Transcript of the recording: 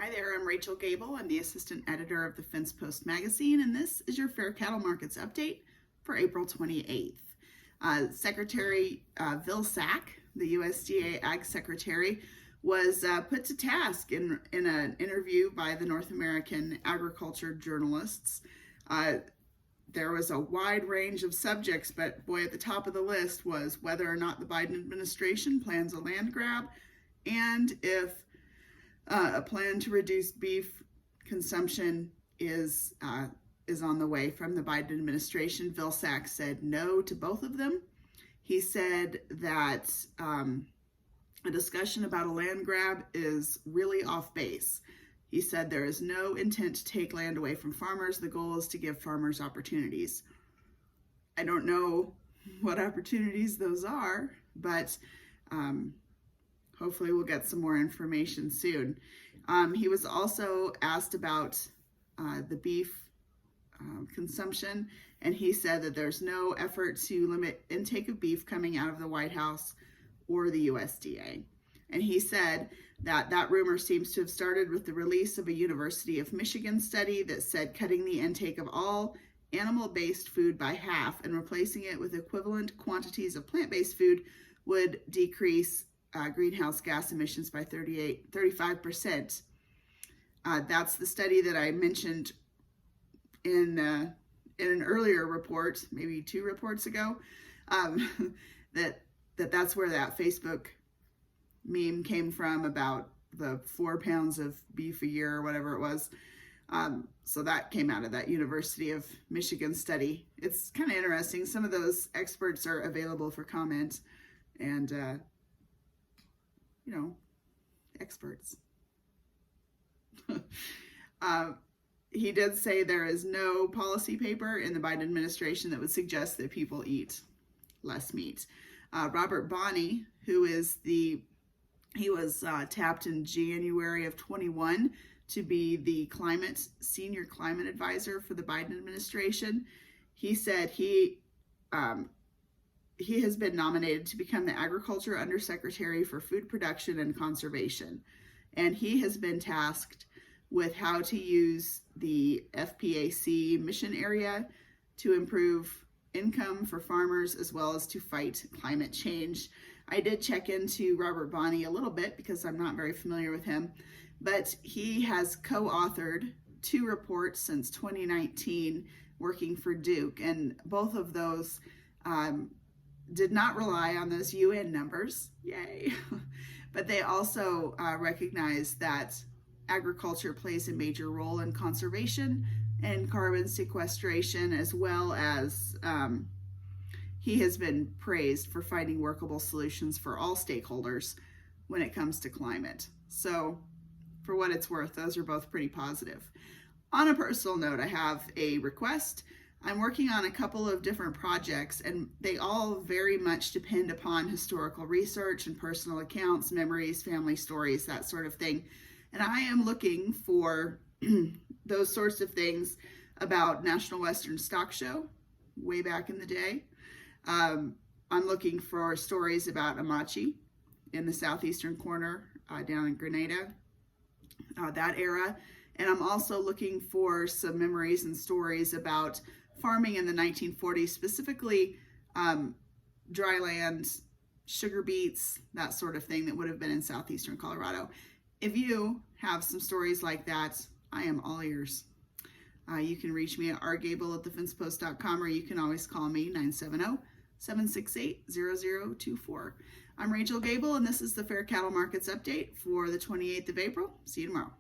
Hi there, I'm Rachel Gable. I'm the assistant editor of the Fence Post magazine, and this is your Fair Cattle Markets update for April 28th. Secretary Vilsack, the USDA Ag Secretary, was put to task in an interview by the North American agriculture journalists. There was a wide range of subjects, but boy, at the top of the list was whether or not the Biden administration plans a land grab, and if a plan to reduce beef consumption is on the way from the Biden administration. Vilsack said no to both of them. He said that a discussion about a land grab is really off base. He said there is no intent to take land away from farmers. The goal is to give farmers opportunities. I don't know what opportunities those are, but hopefully we'll get some more information soon. He was also asked about the beef consumption, and he said that there's no effort to limit intake of beef coming out of the White House or the USDA. And he said that that rumor seems to have started with the release of a University of Michigan study that said cutting the intake of all animal-based food by half and replacing it with equivalent quantities of plant-based food would decrease greenhouse gas emissions by 35%. That's the study that I mentioned in an earlier report, maybe 2 reports ago, that's where that Facebook meme came from about the 4 pounds of beef a year or whatever it was. So that came out of that University of Michigan study. It's kind of interesting. Some of those experts are available for comment, and experts. He did say there is no policy paper in the Biden administration that would suggest that people eat less meat. Robert Bonney, he was tapped in January of 21 to be the senior climate advisor for the Biden administration. He said he has been nominated to become the Agriculture Undersecretary for Food Production and Conservation. And he has been tasked with how to use the FPAC mission area to improve income for farmers as well as to fight climate change. I did check into Robert Bonney a little bit because I'm not very familiar with him, but he has co-authored 2 reports since 2019 working for Duke, and both of those did not rely on those UN numbers, yay, but they also recognize that agriculture plays a major role in conservation and carbon sequestration, as well as he has been praised for finding workable solutions for all stakeholders when it comes to climate. So for what it's worth, those are both pretty positive. On a personal note, I have a request. I'm working on a couple of different projects, and they all very much depend upon historical research and personal accounts, memories, family stories, that sort of thing. And I am looking for those sorts of things about National Western Stock Show way back in the day. I'm looking for stories about Amachi in the southeastern corner down in Grenada, that era. And I'm also looking for some memories and stories about farming in the 1940s, specifically dry land, sugar beets, that sort of thing that would have been in southeastern Colorado. If you have some stories like that, I am all ears. You can reach me at rgable@thefencepost.com, or you can always call me 970-768-0024. I'm Rachel Gable, and this is the Fair Cattle Markets Update for the 28th of April. See you tomorrow.